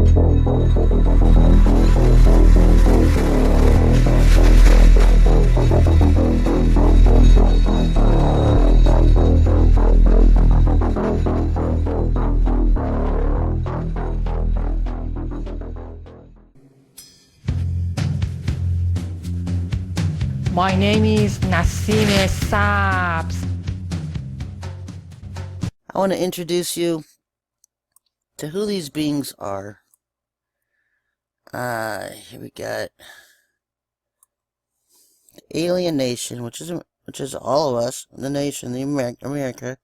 My name is Nasime Sabs. I want to introduce you to who these beings are. Here we got Alien Nation, which is all of us, the nation, the America.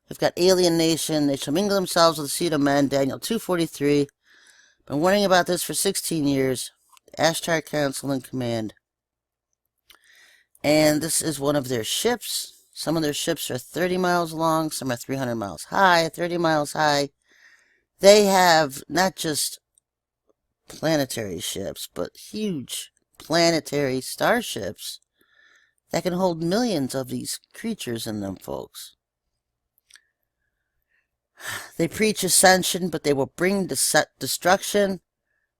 We've got Alien Nation. They shall mingle themselves with the seed of men. Daniel 2:43. Been warning about this for 16 years. The Ashtar Council in command. And this is one of their ships. Some of their ships are 30 miles long. Some are 300 miles high, 30 miles high. They have not just planetary ships, but huge planetary starships that can hold millions of these creatures in them, folks. They preach ascension, but they will bring destruction.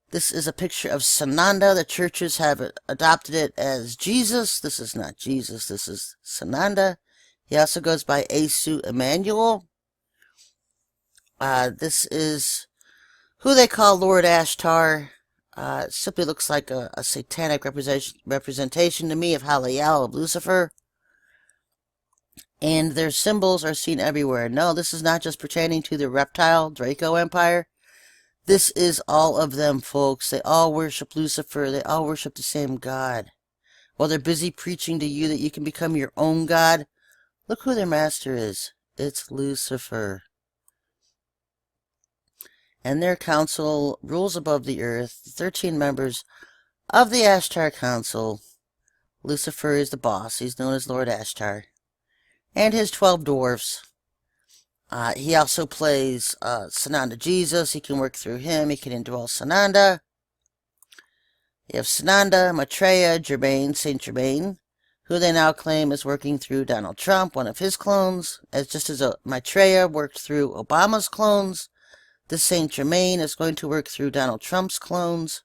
This is a picture of Sananda. The churches have adopted it as Jesus. This is not Jesus. This is Sananda. He also goes by Asu Emmanuel. This is who they call Lord Ashtar. It simply looks like a satanic representation to me of Haliel, of Lucifer. And their symbols are seen everywhere. No, this is not just pertaining to the reptile Draco Empire. This is all of them, folks. They all worship Lucifer. They all worship the same God. While they're busy preaching to you that you can become your own God, look who their master is. It's Lucifer. And their council rules above the earth. The 13 members of the Ashtar Council. Lucifer is the boss. He's known as Lord Ashtar. And his 12 dwarfs. He also plays Sananda Jesus. He can work through him. He can indwell Sananda. You have Sananda, Maitreya, Germain, Saint Germain, who they now claim is working through Donald Trump, one of his clones. Just as Maitreya worked through Obama's clones, this Saint Germain is going to work through Donald Trump's clones.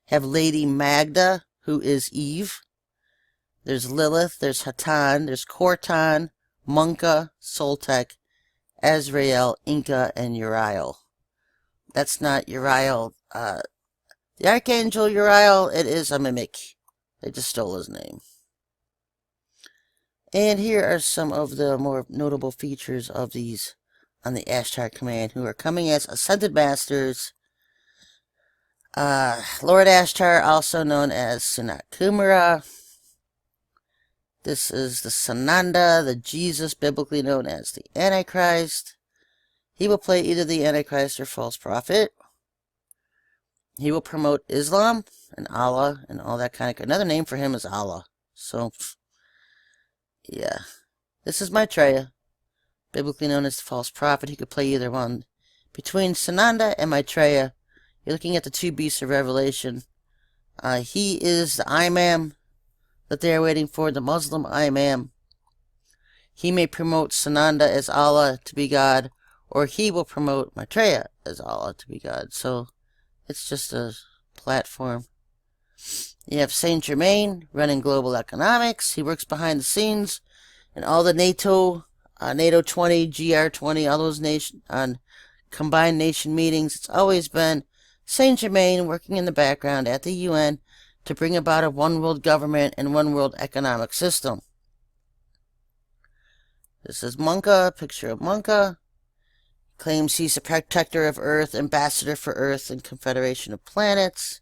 Have Lady Magda, who is Eve. There's Lilith, there's Hatan, there's Cortan, Munka, Soltek, Azrael, Inca, and Uriel. That's not Uriel. The Archangel Uriel, it is a mimic. They just stole his name. And here are some of the more notable features of these on the Ashtar Command, who are coming as Ascended Masters. Lord Ashtar, also known as Sunat Kumara. This is the Sananda, the Jesus, biblically known as the Antichrist. He will play either the Antichrist or false prophet. He will promote Islam and Allah and all that kind of... Another name for him is Allah. So, yeah. This is Maitreya, biblically known as the false prophet. He could play either one. Between Sananda and Maitreya, you're looking at the two beasts of Revelation. He is the Imam that they are waiting for, the Muslim Imam. He may promote Sananda as Allah to be God, or he will promote Maitreya as Allah to be God. So, it's just a platform. You have Saint Germain running global economics. He works behind the scenes in all the NATO 20, GR20, all those combined nation meetings. It's always been Saint Germain working in the background at the UN to bring about a one world government and one world economic system. This is Munka, picture of Munka. Claims he's a protector of Earth, ambassador for Earth and Confederation of Planets.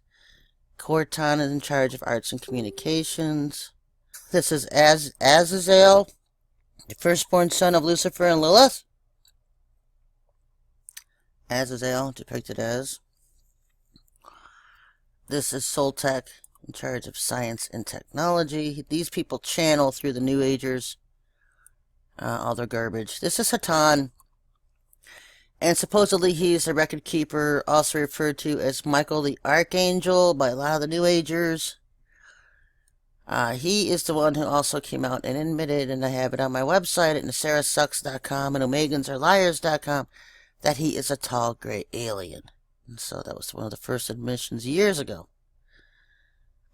Cortan is in charge of arts and communications. This is Azazel, the firstborn son of Lucifer and Lilith. Azazel, depicted as. This is Soltek, in charge of science and technology. These people channel through the New Agers all their garbage. This is Hatan, and supposedly he's a record keeper, also referred to as Michael the Archangel by a lot of the New Agers. He is the one who also came out and admitted, and I have it on my website at NasaraSucks.com and OmegansAreLiars.com, that he is a tall gray alien. And so that was one of the first admissions years ago.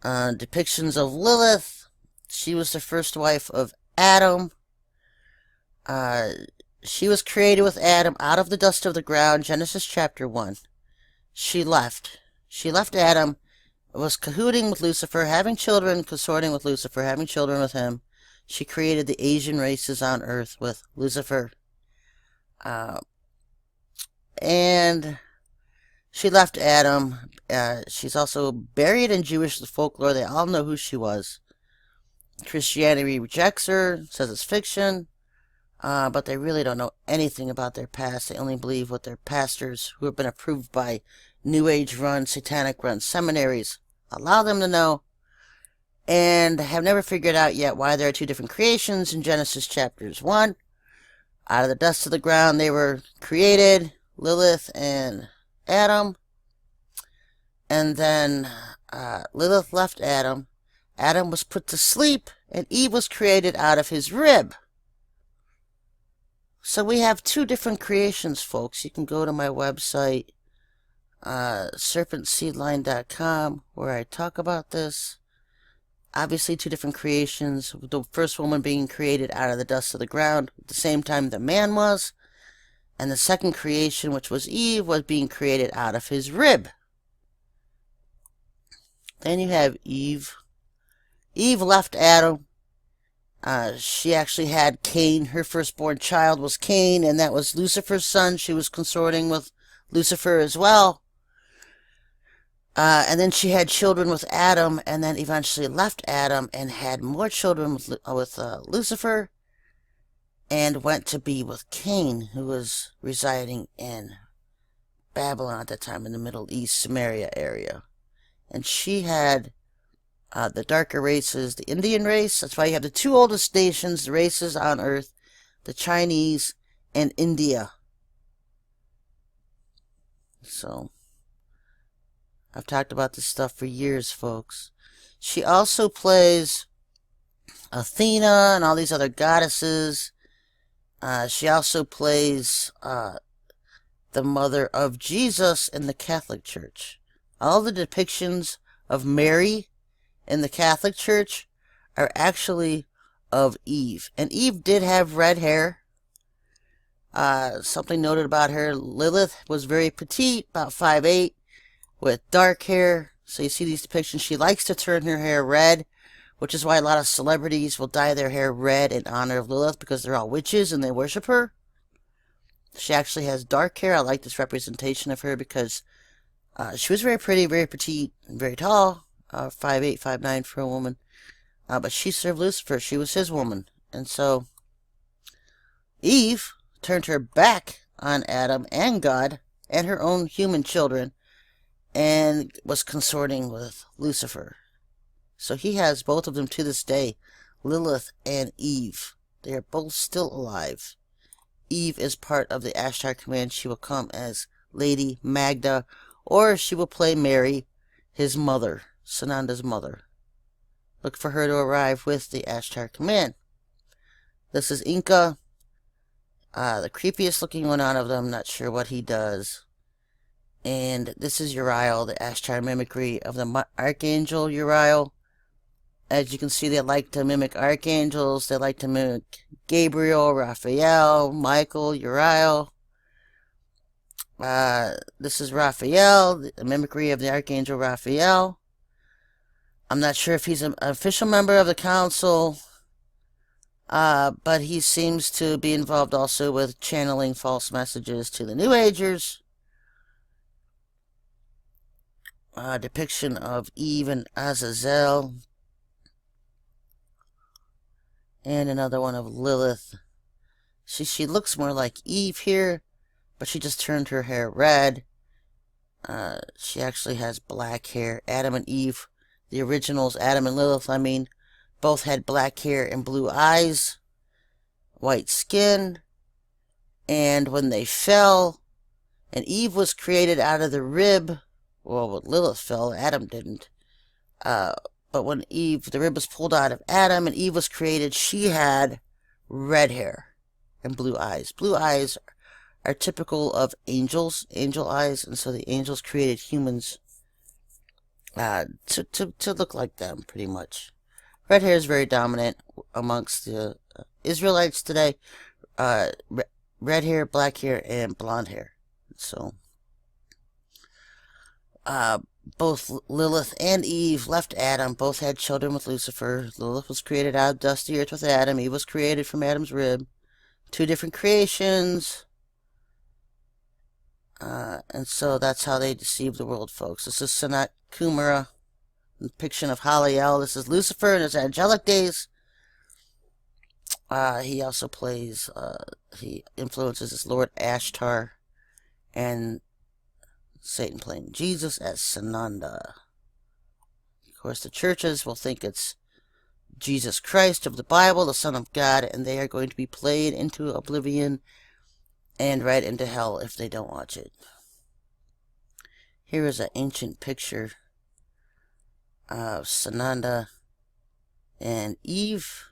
Depictions of Lilith. She was the first wife of Adam. She was created with Adam out of the dust of the ground, Genesis chapter 1. She left. She left Adam, was cahooting with Lucifer, having children, consorting with Lucifer, having children with him. She created the Asian races on Earth with Lucifer. And she left Adam. She's also buried in Jewish folklore. They all know who she was. Christianity rejects her, says it's fiction. But they really don't know anything about their past. They only believe what their pastors, who have been approved by New Age-run, satanic-run seminaries, allow them to know, and have never figured out yet why there are two different creations in Genesis chapters 1. Out of the dust of the ground they were created, Lilith and Adam. And then Lilith left Adam. Adam was put to sleep, and Eve was created out of his rib. So we have two different creations, folks. You can go to my website, serpentseedline.com, where I talk about this. Obviously, two different creations. The first woman being created out of the dust of the ground at the same time the man was. And the second creation, which was Eve, was being created out of his rib. Then you have Eve. Eve left Adam. She actually had Cain. Her firstborn child was Cain, and that was Lucifer's son. She was consorting with Lucifer as well. And then she had children with Adam, and then eventually left Adam and had more children with Lucifer, and went to be with Cain, who was residing in Babylon at that time, in the Middle East, Samaria area. And she had the darker races, the Indian race. That's why you have the two oldest nations, the races on Earth, the Chinese and India. So, I've talked about this stuff for years, folks. She also plays Athena and all these other goddesses. She also plays the mother of Jesus in the Catholic Church. All the depictions of Mary in the Catholic Church are actually of Eve. And Eve did have red hair. Something noted about her, Lilith was very petite, about 5'8", with dark hair. So you see these depictions. She likes to turn her hair red, which is why a lot of celebrities will dye their hair red in honor of Lilith, because they're all witches and they worship her. She actually has dark hair. I like this representation of her because she was very pretty, very petite, and very tall. 5'8", 5'9" for a woman. But she served Lucifer. She was his woman. And so Eve turned her back on Adam and God and her own human children and was consorting with Lucifer. So he has both of them to this day, Lilith and Eve. They are both still alive. Eve is part of the Ashtar command. She will come as Lady Magda, or she will play Mary, his mother, Sananda's mother. Look for her to arrive with the Ashtar command. This is Inca, the creepiest looking one out of them. Not sure what he does. And this is Uriel, the Ashtar mimicry of the Archangel Uriel. As you can see, they like to mimic archangels. They like to mimic Gabriel, Raphael, Michael, Uriel. This is Raphael, the mimicry of the Archangel Raphael. I'm not sure if he's an official member of the council, but he seems to be involved also with channeling false messages to the New Agers. Depiction of Eve and Azazel. And another one of Lilith. She looks more like Eve here, but she just turned her hair red. She actually has black hair. Adam and Eve, the originals, Adam and Lilith, I mean, both had black hair and blue eyes, white skin, and when they fell, and Eve was created out of the rib, well, when Lilith fell, Adam didn't, but when Eve, the rib was pulled out of Adam and Eve was created, she had red hair and blue eyes. Blue eyes are typical of angels, angel eyes, and so the angels created humans to look like them, pretty much. Red hair is very dominant amongst the Israelites today. Red hair, black hair, and blonde hair. So, both Lilith and Eve left Adam. Both had children with Lucifer. Lilith was created out of dusty earth with Adam. Eve was created from Adam's rib. Two different creations. And so that's how they deceived the world, folks. This is Sanat Kumara, depiction of Haliel. This is Lucifer in his angelic days. He also plays, he influences his Lord Ashtar, and Satan playing Jesus as Sananda. Of course, the churches will think it's Jesus Christ of the Bible, the Son of God, and they are going to be played into oblivion and right into hell if they don't watch it. Here is an ancient picture of Sananda and Eve.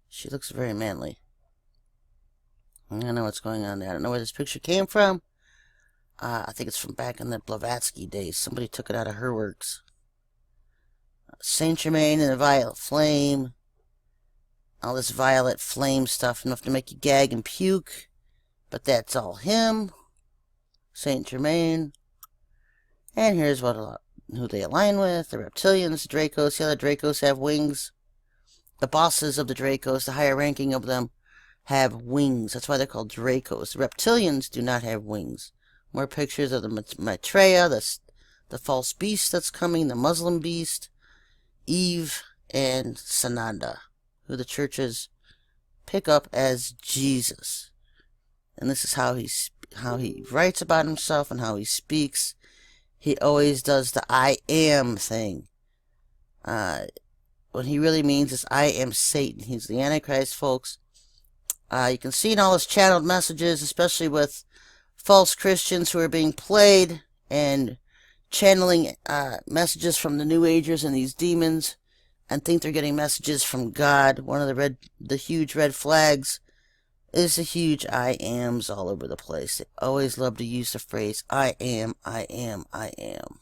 She looks very manly. I don't know what's going on there. I don't know where this picture came from. I think it's from back in the Blavatsky days. Somebody took it out of her works. Saint Germain and the Violet Flame. All this violet flame stuff, enough to make you gag and puke. But that's all him. Saint Germain. And here's who they align with. The reptilians, the Dracos. See how the Dracos have wings? The bosses of the Dracos, the higher ranking of them, have wings. That's why they're called Dracos. The reptilians do not have wings. More pictures of the Maitreya, the false beast that's coming, the Muslim beast, Eve, and Sananda, who the churches pick up as Jesus. And this is how he writes about himself and how he speaks. He always does the I am thing. What he really means is I am Satan. He's the Antichrist, folks. You can see in all his channeled messages, especially with false Christians who are being played and channeling messages from the New Agers and these demons and think they're getting messages from God. One of the huge red flags is the huge I ams all over the place. They always love to use the phrase I am, I am, I am.